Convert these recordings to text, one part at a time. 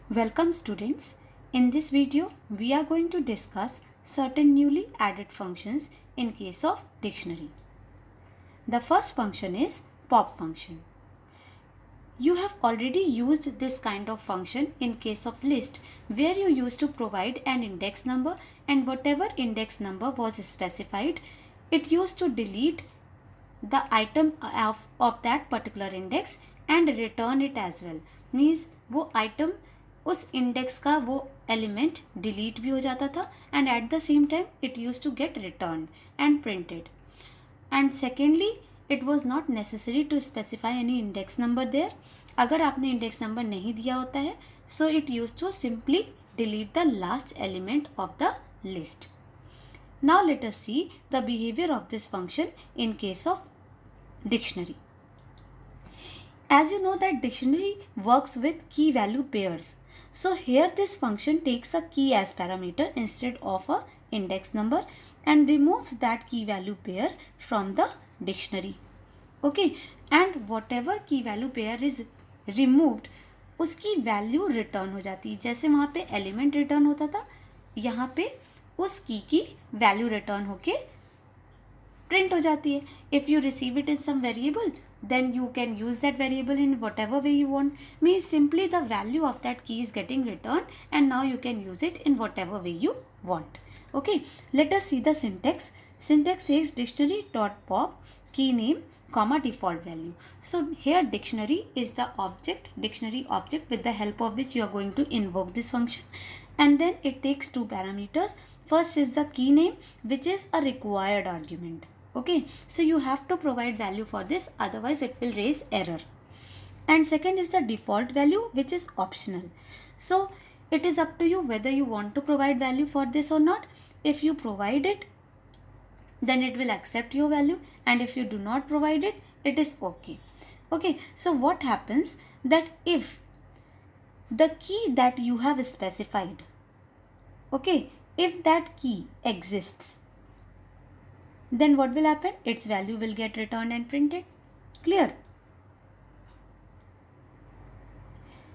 Welcome students. In this video, we are going to discuss certain newly added functions in case of dictionary. The first function is pop function. You have already used this kind of function in case of list where you used to provide an index number and whatever index number was specified, it used to delete the item of that particular index and return it as well. Means वो item उस index का वो element delete भी हो जाता था and at the same time it used to get returned and printed. And secondly, it was not necessary to specify any index number there. अगर आपने index number नहीं दिया होता है, so it used to simply delete the last element of the list. Now let us see the behavior of this function in case of dictionary. As you know that dictionary works with key value pairs. So here this function takes a key as parameter instead of a index number and removes that key value pair from the dictionary. Okay, and whatever key value pair is removed, उसकी value return हो जाती है. जैसे वहाँ पे element return होता था, यहाँ पे उस की वैल्यू रिटर्न होके प्रिंट हो जाती है. If you receive it in some variable, then you can use that variable in whatever way you want. Means simply the value of that key is getting returned and now you can use it in whatever way you want. Okay, let us see the syntax. Syntax says dictionary dot pop key name comma default value. So here dictionary is the object, dictionary object with the help of which you are going to invoke this function, and then it takes two parameters. First is the key name, which is a required argument. Okay, so you have to provide value for this, otherwise it will raise error. And second is the default value, which is optional. So it is up to you whether you want to provide value for this or not. If you provide it, then it will accept your value, and if you do not provide it, it is okay. Okay, so what happens that if the key that you have specified, okay, if that key exists, then what will happen? Its value will get returned and printed. Clear?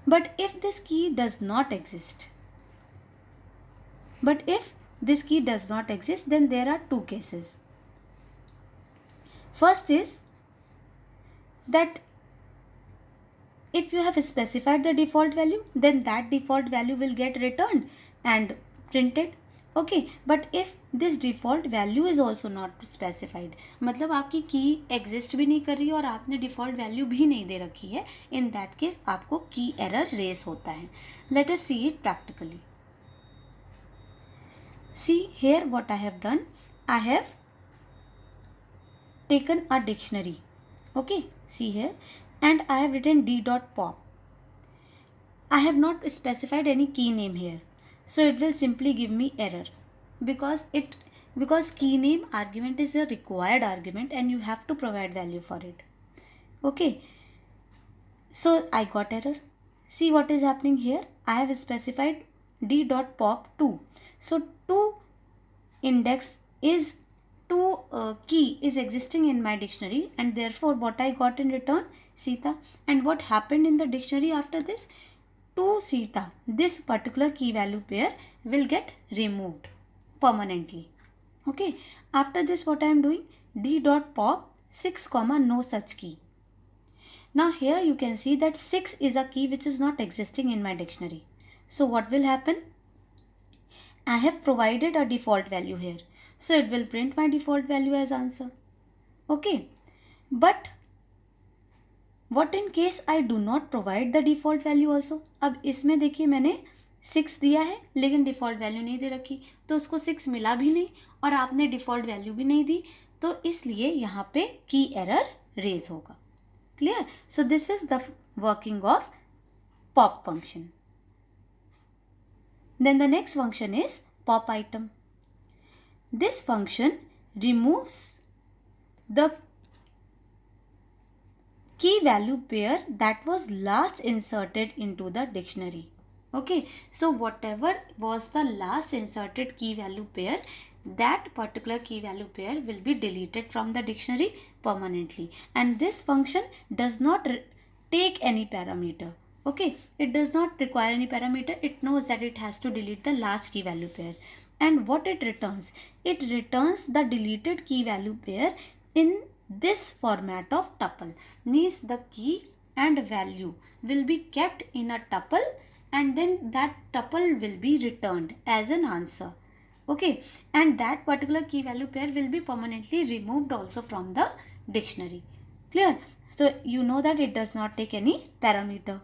But if this key does not exist, then there are two cases. First is that if you have specified the default value, then that default value will get returned and printed. Okay, but if this default value is also not specified, मतलब आपकी की exist भी नहीं कर रही है और आपने default value भी नहीं दे रखी है, in that case आपको key error raise होता है. Let us see it practically. See here what I have done. I have taken a dictionary. Okay, see here, and I have written d.pop. I have not specified any key name here. So it will simply give me error because key name argument is a required argument and you have to provide value for it. Okay, so I got error. See what is happening here. I have specified d.pop2. So key is existing in my dictionary, and therefore what I got in return? Sita. And what happened in the dictionary after this? To Sita, this particular key value pair will get removed permanently. Okay, after this what I am doing? d.pop 6 comma no such key. Now here you can see that 6 is a key which is not existing in my dictionary. So what will happen? I have provided a default value here. So it will print my default value as answer. Okay, but what in case I do not provide the default value also? अब इसमें देखिए मैंने 6 दिया है लेकिन default value नहीं दे रखी, तो उसको 6 मिला भी नहीं और आपने डिफ़ॉल्ट वैल्यू भी नहीं दी, तो इसलिए यहाँ पे की एरर रेज होगा. Clear? So this is the working of pop function. Then the next function is pop item. This function removes the key value pair that was last inserted into the dictionary. Okay, so whatever was the last inserted key value pair, that particular key value pair will be deleted from the dictionary permanently, and this function does not take any parameter. Okay, it does not require any parameter. It knows that it has to delete the last key value pair. And what it returns? It returns the deleted key value pair in this format of tuple. Means the key and value will be kept in a tuple, and then that tuple will be returned as an answer. Okay, and that particular key value pair will be permanently removed also from the dictionary. Clear? So you know that it does not take any parameter.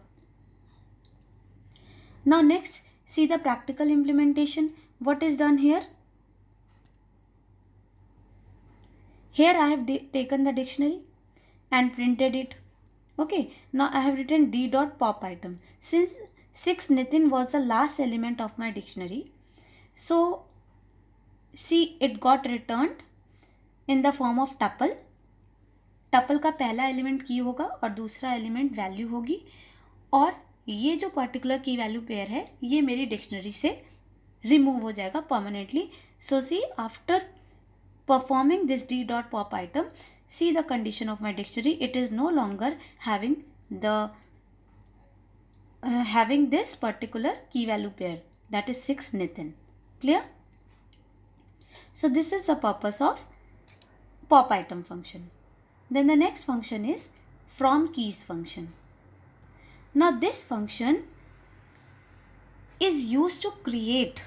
Now next, see the practical implementation. What is done here? Here I have taken the dictionary and printed it. Okay, now I have written d.pop item. Since 6 Nitin was the last element of my dictionary, so see it got returned in the form of tuple. Tuple का पहला element की होगा और दूसरा element value होगी, और ये जो पर्टिकुलर की वैल्यू पेयर है ये मेरी डिक्शनरी से रिमूव हो जाएगा permanently. So see after performing this d.pop item, see the condition of my dictionary. It is no longer having this particular key value pair, that is 6 Nitin. Clear? So this is the purpose of pop item function. Then the next function is from keys function. Now this function is used to create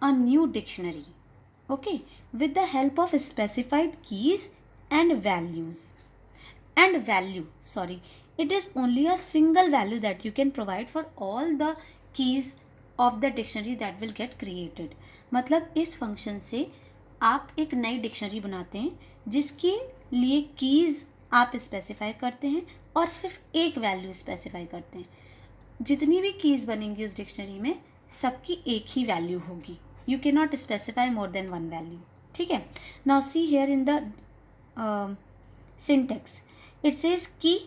a new dictionary, okay, with the help of specified keys and values. And value, sorry, it is only a single value that you can provide for all the keys of the dictionary that will get created. मतलब इस function से आप एक नई dictionary बनाते हैं जिसके लिए कीज़ आप स्पेसिफाई करते हैं और सिर्फ एक वैल्यू स्पेसिफाई करते हैं. जितनी भी कीज़ बनेंगी उस डिक्शनरी में सबकी एक ही वैल्यू होगी. You can not specify more than one value. ठीक है. Now see here in the syntax it says key.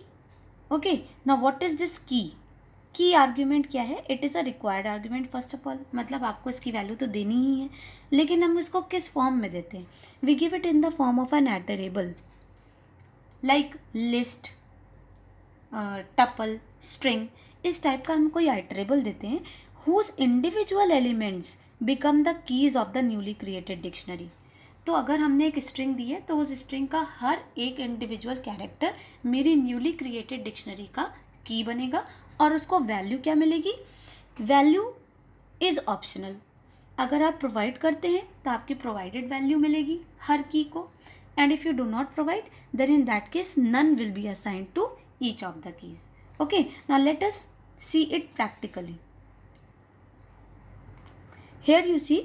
Okay, now what is this key? Key argument क्या है? It is a required argument first of all. मतलब आपको इसकी value तो देनी ही है, लेकिन हम इसको किस फॉर्म में देते हैं? We give it in the form of an iterable like list, tuple, string. इस टाइप का हम कोई आइटरेबल देते हैं whose individual elements become the keys of the newly created dictionary. तो अगर हमने एक स्ट्रिंग दी है तो उस स्ट्रिंग का हर एक इंडिविजुअल कैरेक्टर मेरी न्यूली क्रिएटेड डिक्शनरी का की बनेगा. और उसको वैल्यू क्या मिलेगी? Value is optional. अगर आप प्रोवाइड करते हैं तो आपकी प्रोवाइडेड वैल्यू मिलेगी हर की को, and if you do not provide, then in that case none will be assigned to each of the keys. Okay, now let us see it practically. Here you see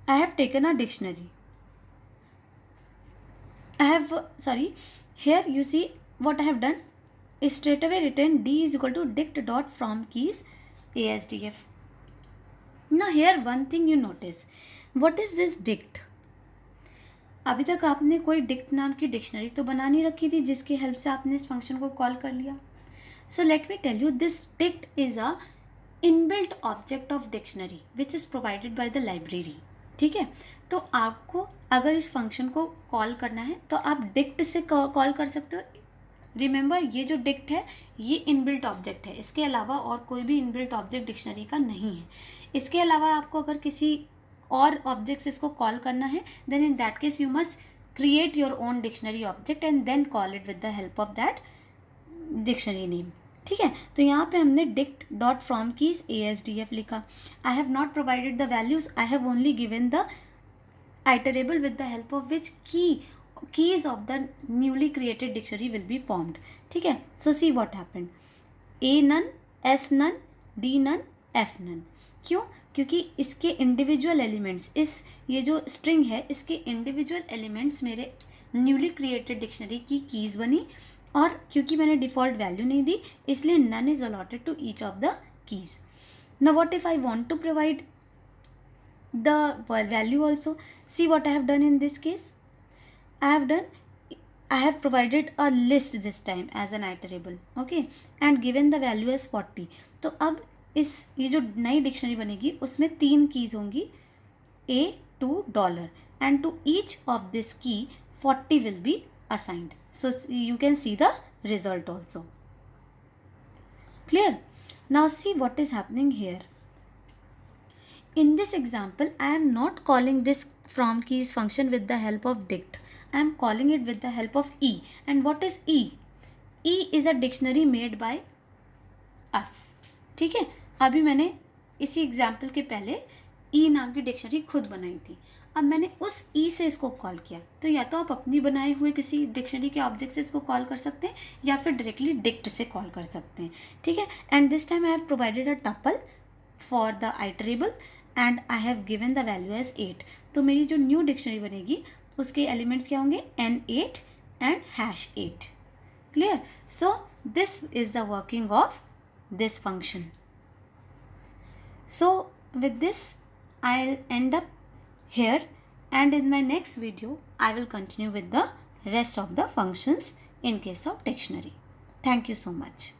I have taken a dictionary. Here you see what I have done is straight away written d is equal to dict dot from keys ASDF. Now here one thing you notice, what is this dict? अभी तक आपने कोई dict नाम की dictionary तो बना नहीं रखी थी जिसकी हेल्प से आपने इस फंक्शन को कॉल कर लिया. So let me tell you, this dict is a inbuilt object of dictionary which is provided by the library. ठीक है. तो आपको अगर इस फंक्शन को कॉल करना है तो आप डिक्ट से कॉल कर सकते हो. रिमेंबर, ये जो डिक्ट है ये इनबिल्ट ऑब्जेक्ट है. इसके अलावा और कोई भी इनबिल्ट ऑब्जेक्ट डिक्शनरी का नहीं है. इसके अलावा आपको अगर किसी और ऑब्जेक्ट्स इसको कॉल करना है, then in that case you must create your own dictionary object and then call it with the help of that dictionary name. ठीक है. तो यहाँ पे हमने dict dot from keys ASDF लिखा. I have not provided the values, I have only given the iterable with the help of which keys of the newly created dictionary will be formed. ठीक है. So see what happened. A none, S none, D none, F none. क्यों? क्योंकि इसके individual elements, इस ये जो string है इसके इंडिविजुअल एलिमेंट्स मेरे न्यूली क्रिएटेड डिक्शनरी की कीज़ बनी, और क्योंकि मैंने डिफ़ॉल्ट वैल्यू नहीं दी इसलिए none is allotted to each of the keys. Now what if I want to provide the value also? See what I have done in this case. I have provided a list this time as an iterable, okay, and given the value as 40. तो अब ये जो नई dictionary बनेगी उसमें 3 keys होंगी, A to $, and to each of this key 40 will be assigned. So you can see the result also. Clear? Now see what is happening here. In this example, I am not calling this from keys function with the help of dict. I am calling it with the help of E. And what is E? E is a dictionary made by us. ठीक है, अभी मैंने इसी example के पहले E नाम की dictionary खुद बनाई थी. अब मैंने उस E से इसको कॉल किया. तो या तो आप अपनी बनाए हुए किसी डिक्शनरी के ऑब्जेक्ट से इसको कॉल कर सकते हैं या फिर डायरेक्टली डिक्ट से कॉल कर सकते हैं. ठीक है. And this time I have provided a tuple for the iterable and I have given the value as 8. तो मेरी जो न्यू डिक्शनरी बनेगी उसके एलिमेंट्स क्या होंगे? N8 and #8. Clear? So this is the working of this function. So with this I'll end up here, and in my next video I will continue with the rest of the functions in case of dictionary. Thank you so much.